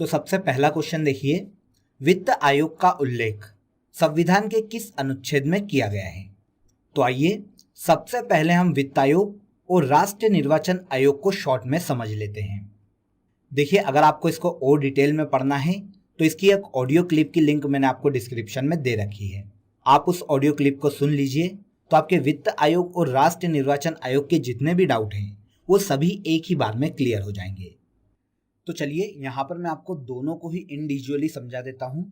तो सबसे पहला क्वेश्चन देखिए, वित्त आयोग का उल्लेख संविधान के किस अनुच्छेद में किया गया है? तो आइए सबसे पहले हम वित्त आयोग और राष्ट्रीय निर्वाचन आयोग को शॉर्ट में समझ लेते हैं। देखिए, अगर आपको इसको और डिटेल में पढ़ना है तो इसकी एक ऑडियो क्लिप की लिंक मैंने आपको डिस्क्रिप्शन में दे रखी है, आप उस ऑडियो क्लिप को सुन लीजिए तो आपके वित्त आयोग और राष्ट्रीय निर्वाचन आयोग के जितने भी डाउट हैं वो सभी एक ही बार में क्लियर हो जाएंगे। तो चलिए यहाँ पर मैं आपको दोनों को ही इंडिविजुअली समझा देता हूँ।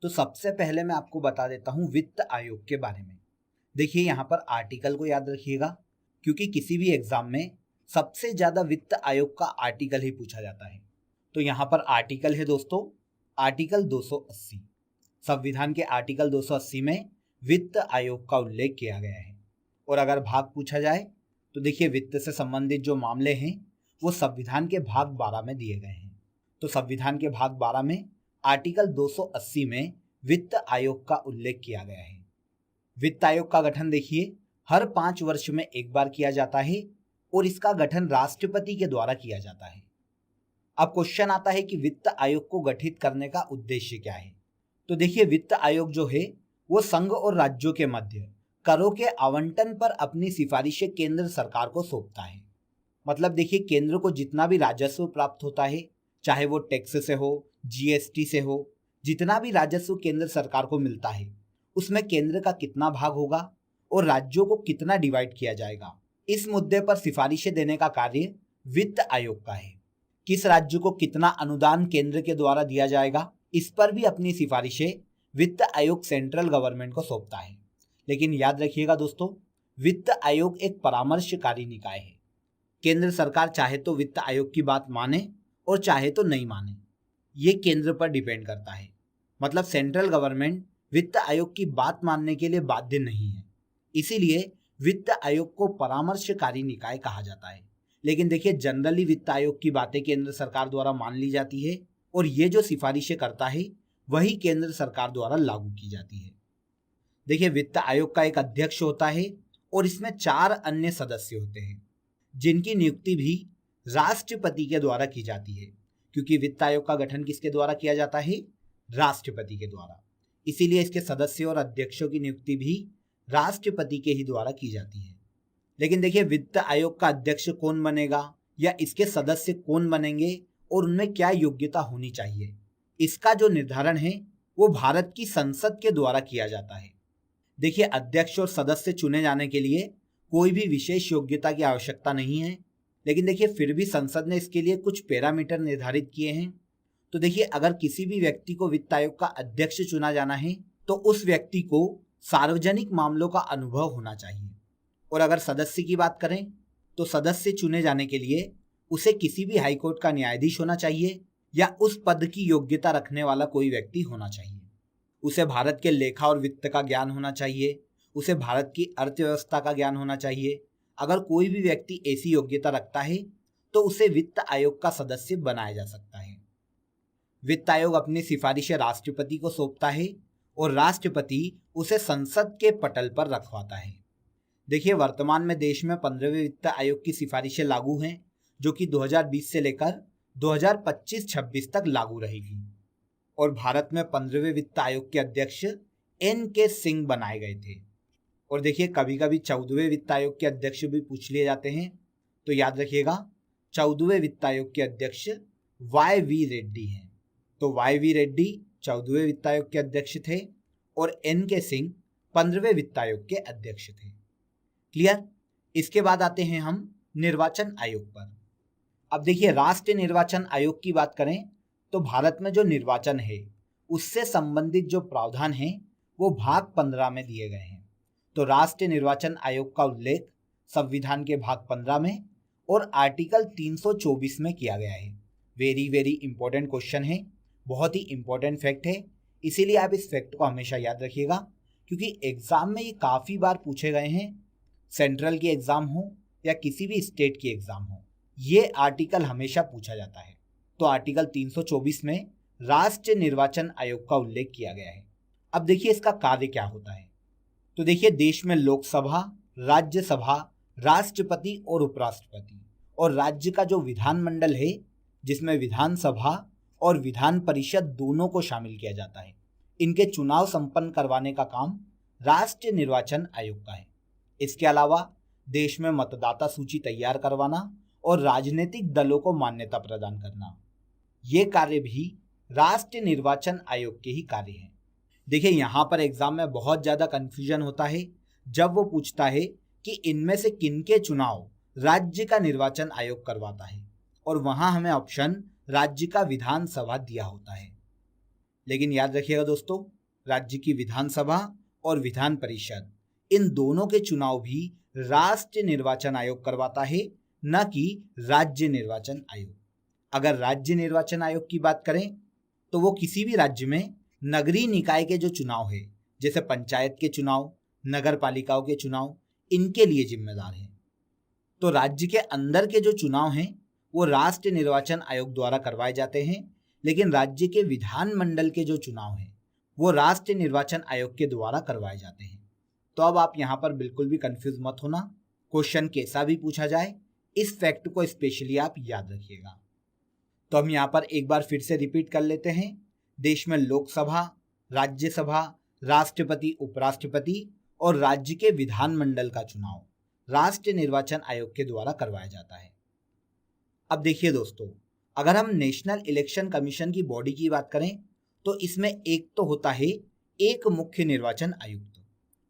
तो सबसे पहले मैं आपको बता देता हूँ वित्त आयोग के बारे में। देखिए यहाँ पर आर्टिकल को याद रखिएगा, क्योंकि किसी भी एग्जाम में सबसे ज़्यादा वित्त आयोग का आर्टिकल ही पूछा जाता है। तो यहाँ पर आर्टिकल है दोस्तों, आर्टिकल 280। संविधान के आर्टिकल 280 में वित्त आयोग का उल्लेख किया गया है। और अगर भाग पूछा जाए तो देखिए, वित्त से संबंधित जो मामले हैं वो संविधान के भाग 12 में दिए गए हैं। तो संविधान के भाग 12 में आर्टिकल 280 में वित्त आयोग का उल्लेख किया गया है। वित्त आयोग का गठन देखिए हर 5 वर्ष में एक बार किया जाता है और इसका गठन राष्ट्रपति के द्वारा किया जाता है। अब क्वेश्चन आता है कि वित्त आयोग को गठित करने का उद्देश्य क्या है? तो देखिए, वित्त आयोग जो है वो संघ और राज्यों के मध्य करों के आवंटन पर अपनी सिफारिशें केंद्र सरकार को सौंपता है। मतलब देखिए, केंद्र को जितना भी राजस्व प्राप्त होता है, चाहे वो टैक्स से हो, जीएसटी से हो, जितना भी राजस्व केंद्र सरकार को मिलता है उसमें केंद्र का कितना भाग होगा और राज्यों को कितना डिवाइड किया जाएगा, इस मुद्दे पर सिफारिशें देने का कार्य वित्त आयोग का है। किस राज्य को कितना अनुदान केंद्र के द्वारा दिया जाएगा, इस पर भी अपनी सिफारिशें वित्त आयोग सेंट्रल गवर्नमेंट को सौंपता है। लेकिन याद रखिएगा दोस्तों, वित्त आयोग एक परामर्शकारी निकाय है। केंद्र सरकार चाहे तो वित्त आयोग की बात माने और चाहे तो नहीं माने, ये केंद्र पर डिपेंड करता है। मतलब सेंट्रल गवर्नमेंट वित्त आयोग की बात मानने के लिए बाध्य नहीं है, इसीलिए वित्त आयोग को परामर्शकारी निकाय कहा जाता है। लेकिन देखिए, जनरली वित्त आयोग की बातें केंद्र सरकार द्वारा मान ली जाती है और ये जो सिफारिशें करता है वही केंद्र सरकार द्वारा लागू की जाती है। देखिए, वित्त आयोग का एक अध्यक्ष होता है और इसमें 4 अन्य सदस्य होते हैं जिनकी नियुक्ति भी राष्ट्रपति के द्वारा की जाती है, क्योंकि वित्त आयोग का गठन किसके द्वारा किया जाता है? राष्ट्रपति के द्वारा। इसीलिए इसके सदस्यों और अध्यक्षों की नियुक्ति भी राष्ट्रपति के ही द्वारा की जाती है। लेकिन देखिए, वित्त आयोग का अध्यक्ष कौन बनेगा या इसके सदस्य कौन बनेंगे और उनमें क्या योग्यता होनी चाहिए, इसका जो निर्धारण है वो भारत की संसद के द्वारा किया जाता है। देखिए, अध्यक्ष और सदस्य चुने जाने के लिए कोई भी विशेष योग्यता की आवश्यकता नहीं है, लेकिन देखिए फिर भी संसद ने इसके लिए कुछ पैरामीटर निर्धारित किए हैं। तो देखिए, अगर किसी भी व्यक्ति को वित्त आयोग का अध्यक्ष चुना जाना है तो उस व्यक्ति को सार्वजनिक मामलों का अनुभव होना चाहिए। और अगर सदस्य की बात करें तो सदस्य चुने जाने के लिए उसे किसी भी हाईकोर्ट का न्यायाधीश होना चाहिए या उस पद की योग्यता रखने वाला कोई व्यक्ति होना चाहिए। उसे भारत के लेखा और वित्त का ज्ञान होना चाहिए, उसे भारत की अर्थव्यवस्था का ज्ञान होना चाहिए। अगर कोई भी व्यक्ति ऐसी योग्यता रखता है तो उसे वित्त आयोग का सदस्य बनाया जा सकता है। वित्त आयोग अपनी सिफारिशें राष्ट्रपति को सौंपता है और राष्ट्रपति उसे संसद के पटल पर रखवाता है। देखिए, वर्तमान में देश में 15वें वित्त आयोग की सिफारिशें लागू हैं, जो कि 2020 से लेकर 2025-26 तक लागू रहेगी। और भारत में 15वें वित्त आयोग के अध्यक्ष NK सिंह बनाए गए थे। और देखिए, कभी कभी 14वें वित्त आयोग के अध्यक्ष भी पूछ लिए जाते हैं। तो याद रखिएगा, 14वें वित्त आयोग के अध्यक्ष YV रेड्डी हैं। तो YV रेड्डी 14वें वित्त आयोग के अध्यक्ष थे और NK सिंह 15वें वित्त आयोग के अध्यक्ष थे। क्लियर? इसके बाद आते हैं हम निर्वाचन आयोग पर। अब देखिए, राष्ट्रीय निर्वाचन आयोग की बात करें तो भारत में जो निर्वाचन है उससे संबंधित जो प्रावधान है वो भाग 15 में दिए गए हैं। तो राष्ट्रीय निर्वाचन आयोग का उल्लेख संविधान के भाग 15 में और आर्टिकल 324 में किया गया है। वेरी वेरी इंपॉर्टेंट क्वेश्चन है, बहुत ही इंपॉर्टेंट फैक्ट है, इसीलिए आप इस फैक्ट को हमेशा याद रखिएगा, क्योंकि एग्जाम में ये काफ़ी बार पूछे गए हैं। सेंट्रल की एग्जाम हो या किसी भी स्टेट की एग्जाम हो, ये आर्टिकल हमेशा पूछा जाता है। तो आर्टिकल 324 में राष्ट्रीय निर्वाचन आयोग का उल्लेख किया गया है। अब देखिए, इसका कार्य क्या होता है। तो देखिए, देश में लोकसभा, राज्यसभा, राष्ट्रपति और उपराष्ट्रपति और राज्य का जो विधानमंडल है, जिसमें विधानसभा और विधान परिषद दोनों को शामिल किया जाता है। इनके चुनाव संपन्न करवाने का काम राष्ट्रीय निर्वाचन आयोग का है। इसके अलावा देश में मतदाता सूची तैयार करवाना और राजनीतिक दलों को मान्यता प्रदान करना, ये कार्य भी राष्ट्रीय निर्वाचन आयोग के ही कार्य हैं। देखिए, यहाँ पर एग्जाम में बहुत ज़्यादा कन्फ्यूजन होता है जब वो पूछता है कि इनमें से किनके चुनाव राज्य का निर्वाचन आयोग करवाता है, और वहाँ हमें ऑप्शन राज्य का विधानसभा दिया होता है। लेकिन याद रखिएगा दोस्तों, राज्य की विधानसभा और विधान परिषद इन दोनों के चुनाव भी राष्ट्रीय निर्वाचन आयोग करवाता है, न कि राज्य निर्वाचन आयोग। अगर राज्य निर्वाचन आयोग की बात करें तो वो किसी भी राज्य में नगरीय निकाय के जो चुनाव है, जैसे पंचायत के चुनाव, नगर पालिकाओं के चुनाव, इनके लिए जिम्मेदार है। तो राज्य के अंदर के जो चुनाव हैं वो राष्ट्रीय निर्वाचन आयोग द्वारा करवाए जाते हैं, लेकिन राज्य के विधानमंडल के जो चुनाव हैं वो राष्ट्रीय निर्वाचन आयोग के द्वारा करवाए जाते हैं। तो अब आप यहाँ पर बिल्कुल भी कंफ्यूज मत होना, क्वेश्चन कैसा भी पूछा जाए इस फैक्ट को स्पेशली आप याद रखिएगा। तो हम यहाँ पर एक बार फिर से रिपीट कर लेते हैं। देश में लोकसभा, राज्यसभा, राष्ट्रपति, उपराष्ट्रपति और राज्य के विधानमंडल का चुनाव राष्ट्रीय निर्वाचन आयोग के द्वारा करवाया जाता है। अब देखिए दोस्तों, अगर हम नेशनल इलेक्शन कमीशन की बॉडी की बात करें तो इसमें एक तो होता है एक मुख्य निर्वाचन आयुक्त,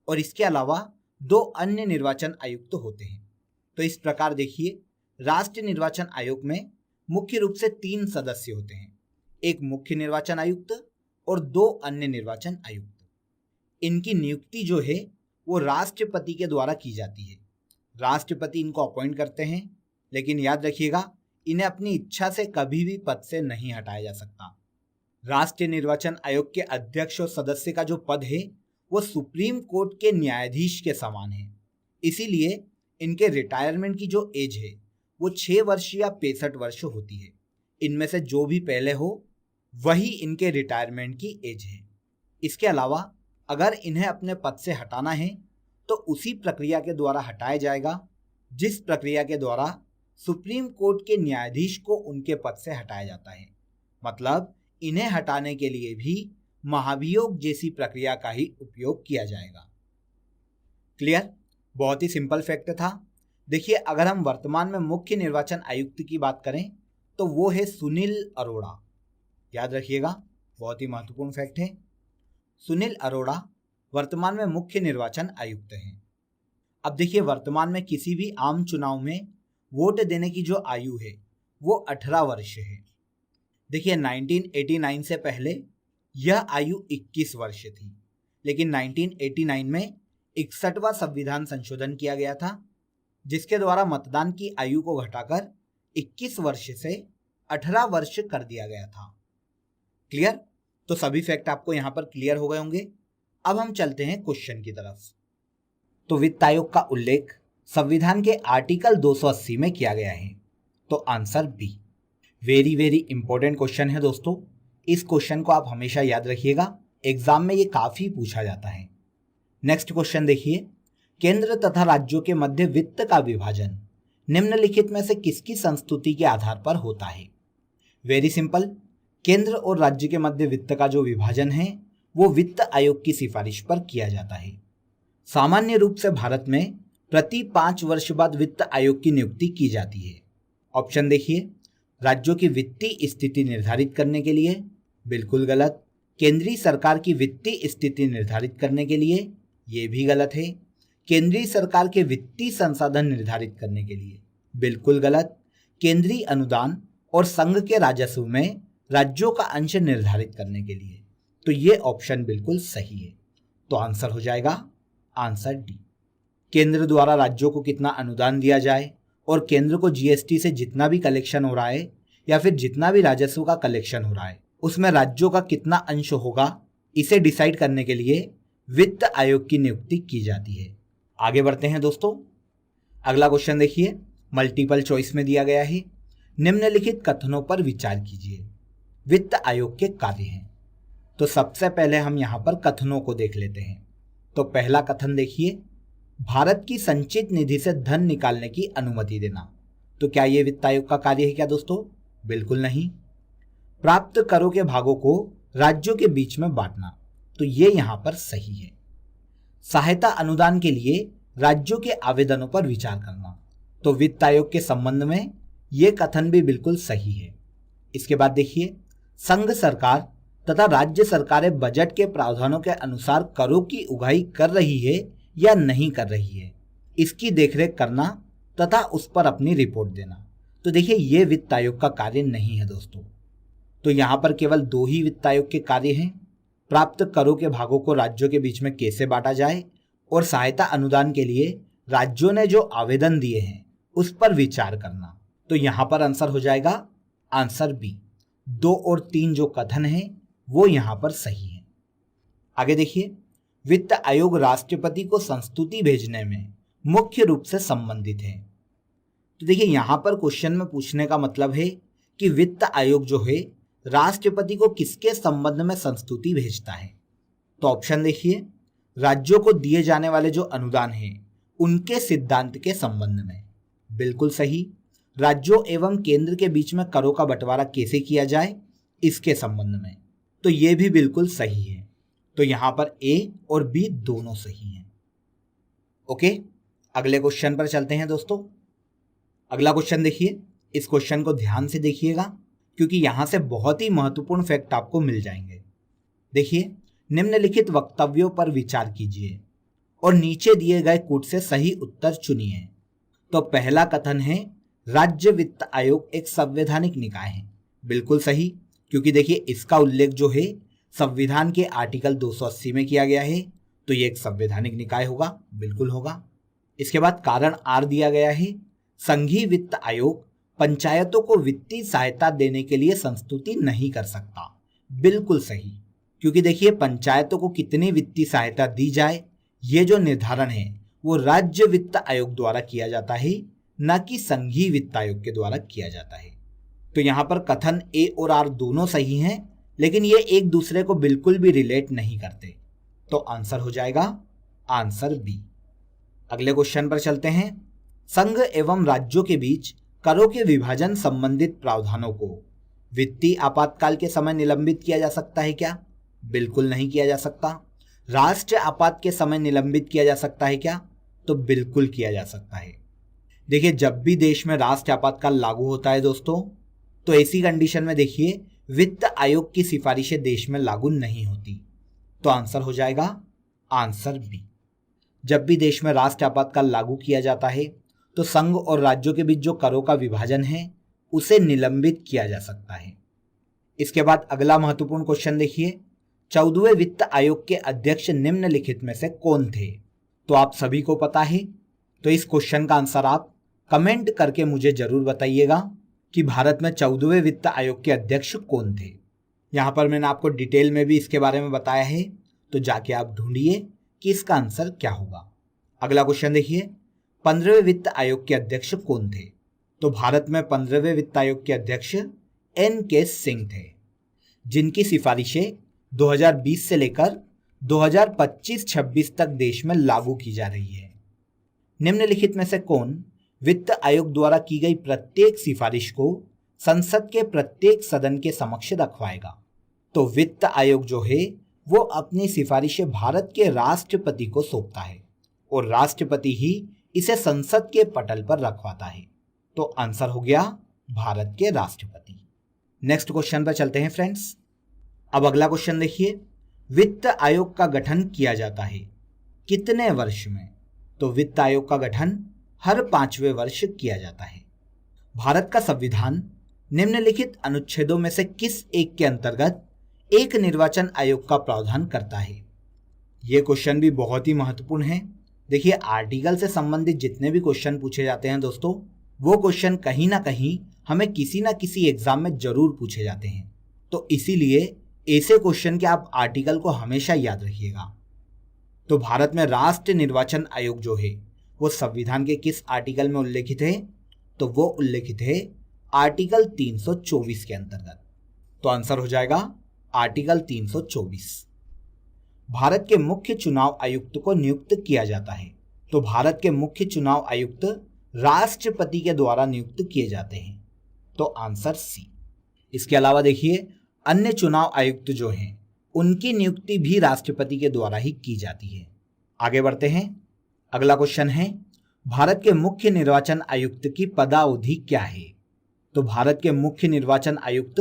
और इसके अलावा 2 अन्य निर्वाचन आयुक्त होते हैं। तो इस प्रकार देखिए, राष्ट्रीय निर्वाचन आयोग में मुख्य रूप से 3 सदस्य होते हैं, एक मुख्य निर्वाचन आयुक्त और 2 अन्य निर्वाचन आयुक्त। इनकी नियुक्ति जो है वो राष्ट्रपति के द्वारा की जाती है। राष्ट्रपति इनको अपॉइंट करते हैं, लेकिन याद रखिएगा इन्हें अपनी इच्छा से कभी भी पद से नहीं हटाया जा सकता। राष्ट्रीय निर्वाचन आयोग के अध्यक्ष और सदस्य का जो पद है वो सुप्रीम कोर्ट के न्यायाधीश के समान है। इसीलिए इनके रिटायरमेंट की जो एज है वो 6 वर्ष या 65 वर्ष होती है। इनमें से जो भी पहले हो वही इनके रिटायरमेंट की एज है। इसके अलावा अगर इन्हें अपने पद से हटाना है तो उसी प्रक्रिया के द्वारा हटाया जाएगा जिस प्रक्रिया के द्वारा सुप्रीम कोर्ट के न्यायाधीश को उनके पद से हटाया जाता है। मतलब इन्हें हटाने के लिए भी महाभियोग जैसी प्रक्रिया का ही उपयोग किया जाएगा। क्लियर? बहुत ही सिंपल फैक्ट था। देखिए, अगर हम वर्तमान में मुख्य निर्वाचन आयुक्त की बात करें तो वो है सुनील अरोड़ा। याद रखिएगा, बहुत ही महत्वपूर्ण फैक्ट है। सुनील अरोड़ा वर्तमान में मुख्य निर्वाचन आयुक्त हैं। अब देखिए, वर्तमान में किसी भी आम चुनाव में वोट देने की जो आयु है वो 18 वर्ष है। देखिए, 1989 से पहले यह आयु 21 वर्ष थी, लेकिन 1989 में 61वां संविधान संशोधन किया गया था, जिसके द्वारा मतदान की आयु को घटाकर 21 वर्ष से 18 वर्ष कर दिया गया था। क्लियर? तो सभी फैक्ट आपको यहाँ पर क्लियर हो गए होंगे। अब हम चलते हैं क्वेश्चन की तरफ। तो वित्त आयोग का उल्लेख संविधान के आर्टिकल 280 में किया गया है। तो answer B. Very very important question है दोस्तों। इस क्वेश्चन को आप हमेशा याद रखिएगा, एग्जाम में ये काफी पूछा जाता है। नेक्स्ट क्वेश्चन देखिए, केंद्र तथा राज्यों के मध्य वित्त का विभाजन निम्नलिखित में से किसकी संस्तुति के आधार पर होता है? वेरी सिंपल, केंद्र और राज्य के मध्य वित्त का जो विभाजन है वो वित्त आयोग की सिफारिश पर किया जाता है। सामान्य रूप से भारत में प्रति 5 वर्ष बाद वित्त आयोग की नियुक्ति की जाती है। ऑप्शन देखिए, राज्यों की वित्तीय स्थिति निर्धारित करने के लिए, बिल्कुल गलत। केंद्रीय सरकार की वित्तीय स्थिति निर्धारित करने के लिए, ये भी गलत है। केंद्रीय सरकार के वित्तीय संसाधन निर्धारित करने के लिए, बिल्कुल गलत। केंद्रीय अनुदान और संघ के राजस्व में राज्यों का अंश निर्धारित करने के लिए, तो ये ऑप्शन बिल्कुल सही है। तो आंसर हो जाएगा आंसर डी। केंद्र द्वारा राज्यों को कितना अनुदान दिया जाए और केंद्र को जीएसटी से जितना भी कलेक्शन हो रहा है या फिर जितना भी राजस्व का कलेक्शन हो रहा है उसमें राज्यों का कितना अंश होगा, इसे डिसाइड करने के लिए वित्त आयोग की नियुक्ति की जाती है। आगे बढ़ते हैं दोस्तों। अगला क्वेश्चन देखिए, मल्टीपल चॉइस में दिया गया है, निम्नलिखित कथनों पर विचार कीजिए। वित्त आयोग के कार्य हैं। तो सबसे पहले हम यहाँ पर कथनों को देख लेते हैं। तो पहला कथन देखिए, भारत की संचित निधि से धन निकालने की अनुमति देना। तो क्या ये वित्त आयोग का कार्य है क्या दोस्तों? बिल्कुल नहीं। प्राप्त करों के भागों को राज्यों के बीच में बांटना, तो ये यहां पर सही है। सहायता अनुदान के लिए राज्यों के आवेदनों पर विचार करना, तो वित्त आयोग के संबंध में यह कथन भी बिल्कुल सही है। इसके बाद देखिए, संघ सरकार तथा राज्य सरकारें बजट के प्रावधानों के अनुसार करों की उगाही कर रही है या नहीं कर रही है, इसकी देखरेख करना तथा उस पर अपनी रिपोर्ट देना। तो देखिए, यह वित्त आयोग का कार्य नहीं है दोस्तों। तो यहां पर केवल 2 ही वित्त आयोग के कार्य हैं, प्राप्त करों के भागों को राज्यों के बीच में कैसे बांटा जाए और सहायता अनुदान के लिए राज्यों ने जो आवेदन दिए हैं उस पर विचार करना। तो यहां पर आंसर हो जाएगा आंसर बी। 2 और 3 जो कथन है वो यहां पर सही है। आगे देखिए, वित्त आयोग राष्ट्रपति को संस्तुति भेजने में मुख्य रूप से संबंधित है। तो देखिए, यहां पर क्वेश्चन में पूछने का मतलब है कि वित्त आयोग जो है राष्ट्रपति को किसके संबंध में संस्तुति भेजता है। तो ऑप्शन देखिए, राज्यों को दिए जाने वाले जो अनुदान हैं उनके सिद्धांत के संबंध में, बिल्कुल सही। राज्यों एवं केंद्र के बीच में करों का बंटवारा कैसे किया जाए इसके संबंध में, तो ये भी बिल्कुल सही है। तो यहां पर ए और बी दोनों सही हैं। ओके, अगले क्वेश्चन पर चलते हैं दोस्तों। अगला क्वेश्चन देखिए, इस क्वेश्चन को ध्यान से देखिएगा क्योंकि यहां से बहुत ही महत्वपूर्ण फैक्ट आपको मिल जाएंगे। देखिए, निम्नलिखित वक्तव्यों पर विचार कीजिए और नीचे दिए गए कूट से सही उत्तर चुनिए। तो पहला कथन है, राज्य वित्त आयोग एक संवैधानिक निकाय है, बिल्कुल सही, क्योंकि देखिए इसका उल्लेख जो है संविधान के आर्टिकल 280 में किया गया है, तो ये एक संवैधानिक निकाय होगा, बिल्कुल होगा। इसके बाद कारण आर दिया गया है, संघीय वित्त आयोग पंचायतों को वित्तीय सहायता देने के लिए संस्तुति नहीं कर सकता, बिल्कुल सही, क्योंकि देखिए पंचायतों को कितनी वित्तीय सहायता दी जाए ये जो निर्धारण है वो राज्य वित्त आयोग द्वारा किया जाता है, न कि संघीय वित्त आयोग के द्वारा किया जाता है। तो यहां पर कथन ए और आर दोनों सही हैं, लेकिन ये एक दूसरे को बिल्कुल भी रिलेट नहीं करते, तो आंसर हो जाएगा आंसर बी। अगले क्वेश्चन पर चलते हैं। संघ एवं राज्यों के बीच करों के विभाजन संबंधित प्रावधानों को वित्तीय आपातकाल के समय निलंबित किया जा सकता है क्या? बिल्कुल नहीं किया जा सकता। राष्ट्रीय आपात के समय निलंबित किया जा सकता है क्या? तो बिल्कुल किया जा सकता है। देखिए, जब भी देश में राष्ट्रीय आपातकाल लागू होता है दोस्तों, तो ऐसी कंडीशन में देखिए वित्त आयोग की सिफारिशें देश में लागू नहीं होती, तो आंसर हो जाएगा आंसर बी। जब भी देश में राष्ट्रीय आपातकाल लागू किया जाता है तो संघ और राज्यों के बीच जो करों का विभाजन है उसे निलंबित किया जा सकता है। इसके बाद अगला महत्वपूर्ण क्वेश्चन देखिए, 14वें वित्त आयोग के अध्यक्ष निम्नलिखित में से कौन थे? तो आप सभी को पता है, तो इस क्वेश्चन का आंसर आप कमेंट करके मुझे जरूर बताइएगा कि भारत में 14वें वित्त आयोग के अध्यक्ष कौन थे। यहां पर मैंने आपको डिटेल में भी इसके बारे में बताया है, तो जाके आप ढूंढिए कि इसका आंसर क्या होगा। अगला क्वेश्चन देखिए, 15वें वित्त आयोग के अध्यक्ष कौन थे? तो भारत में 15वें वित्त आयोग के अध्यक्ष NK सिंह थे, जिनकी सिफारिशें 2020 से लेकर 2025-26 तक देश में लागू की जा रही है। निम्नलिखित में से कौन वित्त आयोग द्वारा की गई प्रत्येक सिफारिश को संसद के प्रत्येक सदन के समक्ष रखवाएगा? तो वित्त आयोग जो है वो अपनी सिफारिशें भारत के राष्ट्रपति को सौंपता है और राष्ट्रपति ही इसे संसद के पटल पर रखवाता है, तो आंसर हो गया भारत के राष्ट्रपति। नेक्स्ट क्वेश्चन पर चलते हैं फ्रेंड्स। अब अगला क्वेश्चन देखिए, वित्त आयोग का गठन किया जाता है कितने वर्ष में? तो वित्त आयोग का गठन हर 5वें वर्ष किया जाता है। भारत का संविधान निम्नलिखित अनुच्छेदों में से किस एक के अंतर्गत एक निर्वाचन आयोग का प्रावधान करता है? यह क्वेश्चन भी बहुत ही महत्वपूर्ण है। देखिए, आर्टिकल से संबंधित जितने भी क्वेश्चन पूछे जाते हैं दोस्तों, वो क्वेश्चन कहीं ना कहीं हमें किसी ना किसी एग्जाम में जरूर पूछे जाते हैं, तो इसीलिए ऐसे क्वेश्चन के आप आर्टिकल को हमेशा याद रखिएगा। तो भारत में राष्ट्रीय निर्वाचन आयोग जो है वो संविधान के किस आर्टिकल में उल्लेखित है? तो वो उल्लेखित है आर्टिकल 324 के अंतर्गत, तो आंसर हो जाएगा आर्टिकल 324। भारत के मुख्य चुनाव आयुक्त को नियुक्त किया जाता है, तो भारत के मुख्य चुनाव आयुक्त राष्ट्रपति के द्वारा नियुक्त किए जाते हैं, तो आंसर सी। इसके अलावा देखिए अन्य चुनाव आयुक्त जो हैं उनकी नियुक्ति भी राष्ट्रपति के द्वारा ही की जाती है। आगे बढ़ते हैं। अगला क्वेश्चन है भारत के मुख्य निर्वाचन आयुक्त की पदावधि क्या है? तो भारत के मुख्य निर्वाचन आयुक्त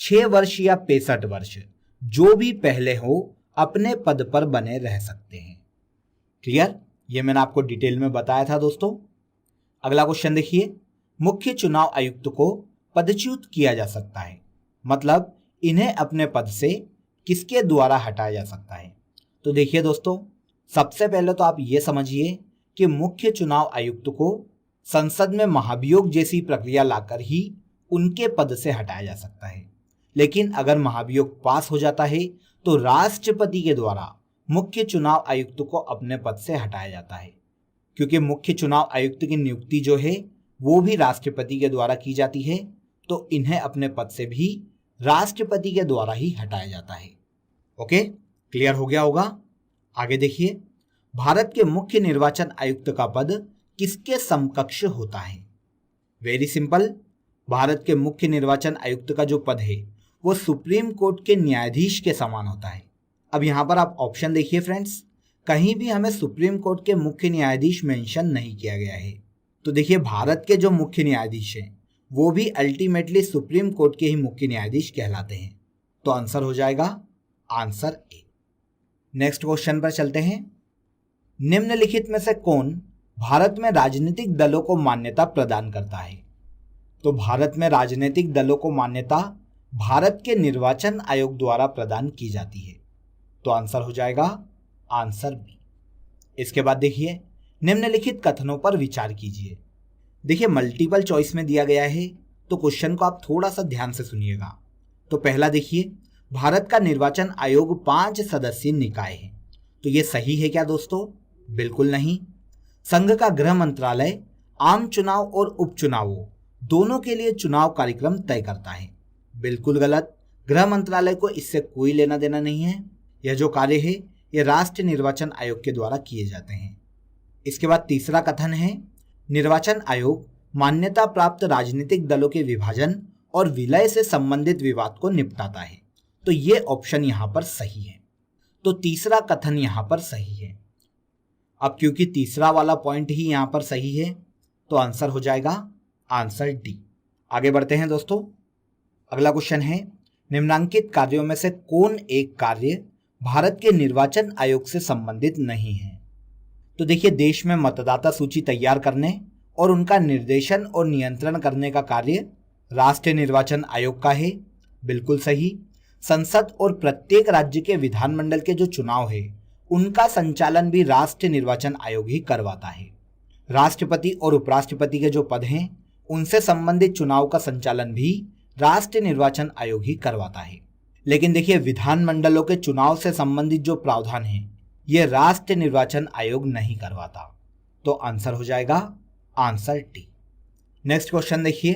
6 वर्ष या 65 वर्ष जो भी पहले हो अपने पद पर बने रह सकते हैं। क्लियर? ये मैंने आपको डिटेल में बताया था दोस्तों। अगला क्वेश्चन देखिए, मुख्य चुनाव आयुक्त को पदच्युत किया जा सकता है, मतलब इन्हें अपने पद से किसके द्वारा हटाया जा सकता है? तो देखिए दोस्तों, सबसे पहले तो आप ये समझिए कि मुख्य चुनाव आयुक्त को संसद में महाभियोग जैसी प्रक्रिया लाकर ही उनके पद से हटाया जा सकता है। लेकिन अगर महाभियोग पास हो जाता है तो राष्ट्रपति के द्वारा मुख्य चुनाव आयुक्त को अपने पद से हटाया जाता है, क्योंकि मुख्य चुनाव आयुक्त की नियुक्ति जो है वो भी राष्ट्रपति के द्वारा की जाती है, तो इन्हें अपने पद से भी राष्ट्रपति के द्वारा ही हटाया जाता है। ओके, क्लियर हो गया होगा। आगे देखिए, भारत के मुख्य निर्वाचन आयुक्त का पद किसके समकक्ष होता है? वेरी सिंपल, भारत के मुख्य निर्वाचन आयुक्त का जो पद है वो सुप्रीम कोर्ट के न्यायाधीश के समान होता है। अब यहाँ पर आप ऑप्शन देखिए फ्रेंड्स, कहीं भी हमें सुप्रीम कोर्ट के मुख्य न्यायाधीश मेंशन नहीं किया गया है। तो देखिए, भारत के जो मुख्य न्यायाधीश हैं वो भी अल्टीमेटली सुप्रीम कोर्ट के ही मुख्य न्यायाधीश कहलाते हैं। तो आंसर हो जाएगा आंसर ए। नेक्स्ट क्वेश्चन पर चलते हैं। निम्नलिखित में से कौन भारत में राजनीतिक दलों को मान्यता प्रदान करता है? तो भारत में राजनीतिक दलों को मान्यता भारत के निर्वाचन आयोग द्वारा प्रदान की जाती है। तो आंसर हो जाएगा आंसर बी। इसके बाद देखिए, निम्नलिखित कथनों पर विचार कीजिए। देखिए, मल्टीपल चॉइस में दिया गया है, तो क्वेश्चन को आप थोड़ा सा ध्यान से सुनिएगा। तो पहला देखिए, भारत का निर्वाचन आयोग 5 सदस्यीय निकाय है। तो ये सही है क्या दोस्तों? बिल्कुल नहीं। संघ का गृह मंत्रालय आम चुनाव और उपचुनावों दोनों के लिए चुनाव कार्यक्रम तय करता है। बिल्कुल गलत। गृह मंत्रालय को इससे कोई लेना देना नहीं है। यह जो कार्य है ये राष्ट्रीय निर्वाचन आयोग के द्वारा किए जाते हैं। इसके बाद तीसरा कथन है, निर्वाचन आयोग मान्यता प्राप्त राजनीतिक दलों के विभाजन और विलय से संबंधित विवाद को निपटाता है। तो ये ऑप्शन यहाँ पर सही है। तो तीसरा कथन यहाँ पर सही है। अब क्योंकि तीसरा वाला पॉइंट ही यहाँ पर सही है तो आंसर हो जाएगा आंसर डी। आगे बढ़ते हैं दोस्तों। अगला क्वेश्चन है, निम्नांकित कार्यों में से कौन एक कार्य भारत के निर्वाचन आयोग से संबंधित नहीं है? तो देखिए, देश में मतदाता सूची तैयार करने और उनका निर्देशन और नियंत्रण करने का कार्य राष्ट्रीय निर्वाचन आयोग का है। बिल्कुल सही। संसद और प्रत्येक राज्य के विधानमंडल के जो चुनाव है उनका संचालन भी राष्ट्रीय निर्वाचन आयोग ही करवाता है। राष्ट्रपति और उपराष्ट्रपति के जो पद हैं उनसे संबंधित चुनाव का संचालन भी राष्ट्रीय निर्वाचन आयोग ही करवाता है। लेकिन देखिए, विधानमंडलों के चुनाव से संबंधित जो प्रावधान है ये राष्ट्रीय निर्वाचन आयोग नहीं करवाता। तो आंसर हो जाएगा आंसर डी। नेक्स्ट क्वेश्चन देखिए,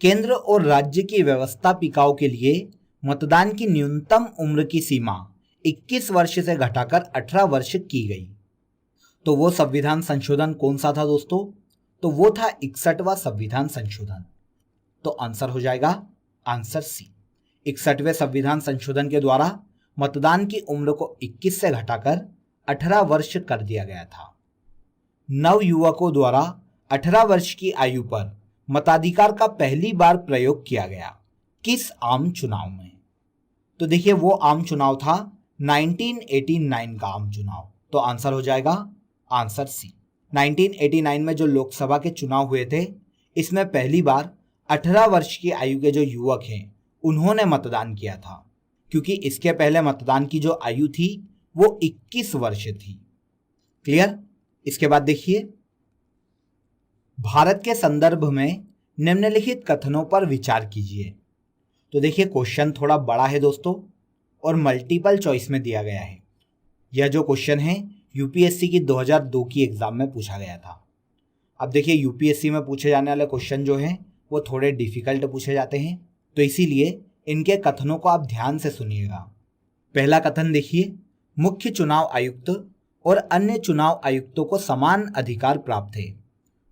केंद्र और राज्य की व्यवस्थापिकाओं के लिए मतदान की न्यूनतम उम्र की सीमा 21 वर्ष से घटाकर 18 वर्ष की गई। तो वो संविधान संशोधन कौन सा था दोस्तों? तो वो था 61वां संविधान संशोधन। तो आंसर हो जाएगा आंसर सी। 61वें संविधान संशोधन के द्वारा मतदान की उम्र को 21 से घटाकर 18 वर्ष कर दिया गया था। नव युवकों द्वारा 18 वर्ष की आयु पर मताधिकार का पहली बार प्रयोग किया गया किस आम चुनाव में? तो देखिए, वो आम चुनाव था 1989 का आम चुनाव। तो आंसर हो जाएगा आंसर सी। 1989 में जो लोकसभा के चुनाव हुए थे इसमें पहली बार 18 वर्ष की आयु के जो युवक हैं उन्होंने मतदान किया था, क्योंकि इसके पहले मतदान की जो आयु थी वो 21 वर्ष थी। क्लियर? इसके बाद देखिए, भारत के संदर्भ में निम्नलिखित कथनों पर विचार कीजिए। तो देखिए, क्वेश्चन थोड़ा बड़ा है दोस्तों और मल्टीपल चॉइस में दिया गया है। यह जो क्वेश्चन है यूपीएससी की 2002 की एग्जाम में पूछा गया था। अब देखिए, यूपीएससी में पूछे जाने वाले क्वेश्चन जो हैं वो थोड़े डिफिकल्ट पूछे जाते हैं, तो इसीलिए इनके कथनों को आप ध्यान से सुनिएगा। पहला कथन देखिए, मुख्य चुनाव आयुक्त और अन्य चुनाव आयुक्तों को समान अधिकार प्राप्त है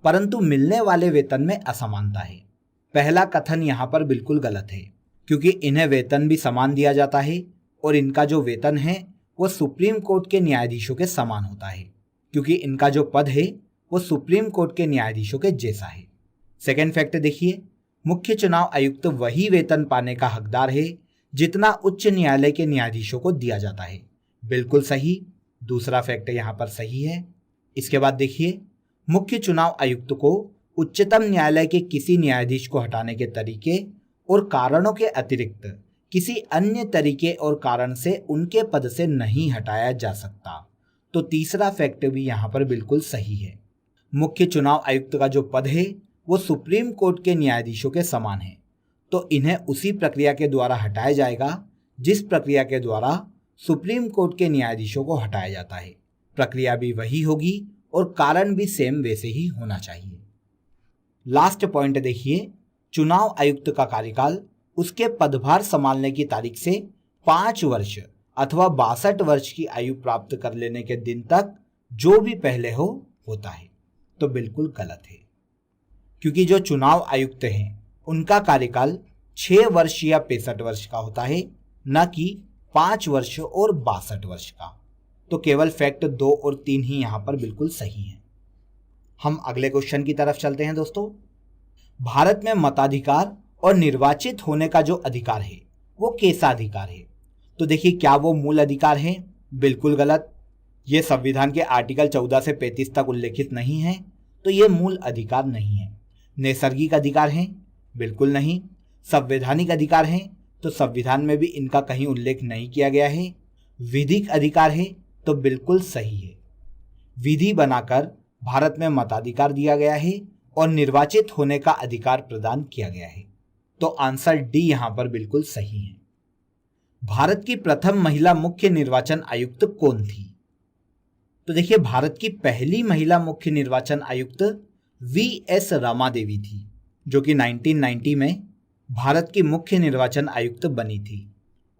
परंतु मिलने वाले वेतन में असमानता है। पहला कथन यहाँ पर बिल्कुल गलत है। क्योंकि इन्हें वेतन भी समान दिया जाता है और इनका जो वेतन है वो सुप्रीम कोर्ट के न्यायाधीशों के समान होता है, क्योंकि इनका जो पद है वो सुप्रीम कोर्ट के न्यायाधीशों के जैसा है। सेकेंड फैक्ट देखिए, मुख्य चुनाव आयुक्त वही वेतन पाने का हकदार है जितना उच्च न्यायालय के न्यायाधीशों को दिया जाता है। बिल्कुल सही, दूसरा फैक्ट यहाँ पर सही है। इसके बाद देखिए, मुख्य चुनाव आयुक्त को उच्चतम न्यायालय के किसी न्यायाधीश को हटाने के तरीके और कारणों के अतिरिक्त किसी अन्य तरीके और कारण से उनके पद से नहीं हटाया जा सकता। तो तीसरा फैक्ट भी यहाँ पर बिल्कुल सही है। मुख्य चुनाव आयुक्त का जो पद है वो सुप्रीम कोर्ट के न्यायाधीशों के समान है, तो इन्हें उसी प्रक्रिया के द्वारा हटाया जाएगा जिस प्रक्रिया के द्वारा सुप्रीम कोर्ट के न्यायाधीशों को हटाया जाता है। प्रक्रिया भी वही होगी और कारण भी सेम वैसे ही होना चाहिए। लास्ट पॉइंट देखिए, चुनाव आयुक्त का कार्यकाल उसके पदभार संभालने की तारीख से 5 वर्ष अथवा 62 वर्ष की आयु प्राप्त कर लेने के दिन तक जो भी पहले हो होता है। तो बिल्कुल गलत है, क्योंकि जो चुनाव आयुक्त हैं उनका कार्यकाल 6 वर्ष या 65 वर्ष का होता है, न कि 5 वर्ष और 62 वर्ष का। तो केवल फैक्ट 2 और 3 ही यहाँ पर बिल्कुल सही है। हम अगले क्वेश्चन की तरफ चलते हैं दोस्तों। भारत में मताधिकार और निर्वाचित होने का जो अधिकार है वो कैसा अधिकार है? तो देखिए, क्या वो मूल अधिकार है? बिल्कुल गलत। ये संविधान के आर्टिकल 14 से 35 तक उल्लेखित नहीं है, तो ये मूल अधिकार नहीं है। नैसर्गिक अधिकार है? बिल्कुल नहीं। संवैधानिक अधिकार है? तो संविधान में भी इनका कहीं उल्लेख नहीं किया गया है। विधिक अधिकार है? तो बिल्कुल सही है। विधि बनाकर भारत में मताधिकार दिया गया है और निर्वाचित होने का अधिकार प्रदान किया गया है। तो आंसर डी यहां पर बिल्कुल सही है। भारत की प्रथम महिला मुख्य निर्वाचन आयुक्त कौन थी? तो देखिए, भारत की पहली महिला मुख्य निर्वाचन आयुक्त वी.एस. रमा देवी थी, जो कि 1990 में भारत की मुख्य निर्वाचन आयुक्त बनी थी।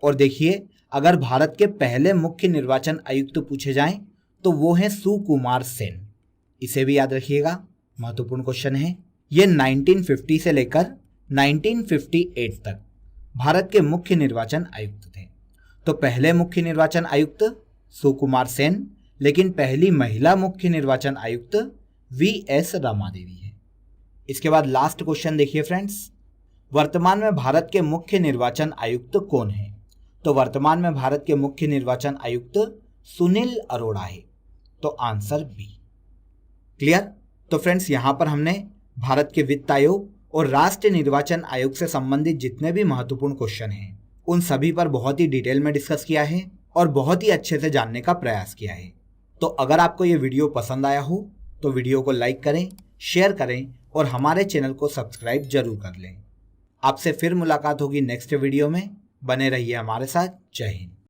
और देखिए, अगर भारत के पहले मुख्य निर्वाचन आयुक्त पूछे जाएं तो वो हैं सुकुमार सेन। इसे भी याद रखिएगा, महत्वपूर्ण क्वेश्चन है। ये 1950 से लेकर 1958 तक भारत के मुख्य निर्वाचन आयुक्त थे। तो पहले मुख्य निर्वाचन आयुक्त सुकुमार सेन, लेकिन पहली महिला मुख्य निर्वाचन आयुक्त वी.एस. रमा देवी है। इसके बाद लास्ट क्वेश्चन देखिए फ्रेंड्स, वर्तमान में भारत के मुख्य निर्वाचन आयुक्त कौन है? तो वर्तमान में भारत के मुख्य निर्वाचन आयुक्त सुनील अरोड़ा है। तो आंसर बी। क्लियर? तो फ्रेंड्स, यहां पर हमने भारत के वित्त आयोग और राष्ट्रीय निर्वाचन आयोग से संबंधित जितने भी महत्वपूर्ण क्वेश्चन हैं उन सभी पर बहुत ही डिटेल में डिस्कस किया है और बहुत ही अच्छे से जानने का प्रयास किया है। तो अगर आपको ये वीडियो पसंद आया हो तो वीडियो को लाइक करें, शेयर करें और हमारे चैनल को सब्सक्राइब जरूर कर लें। आपसे फिर मुलाकात होगी नेक्स्ट वीडियो में। बने रहिए हमारे साथ। जय हिंद।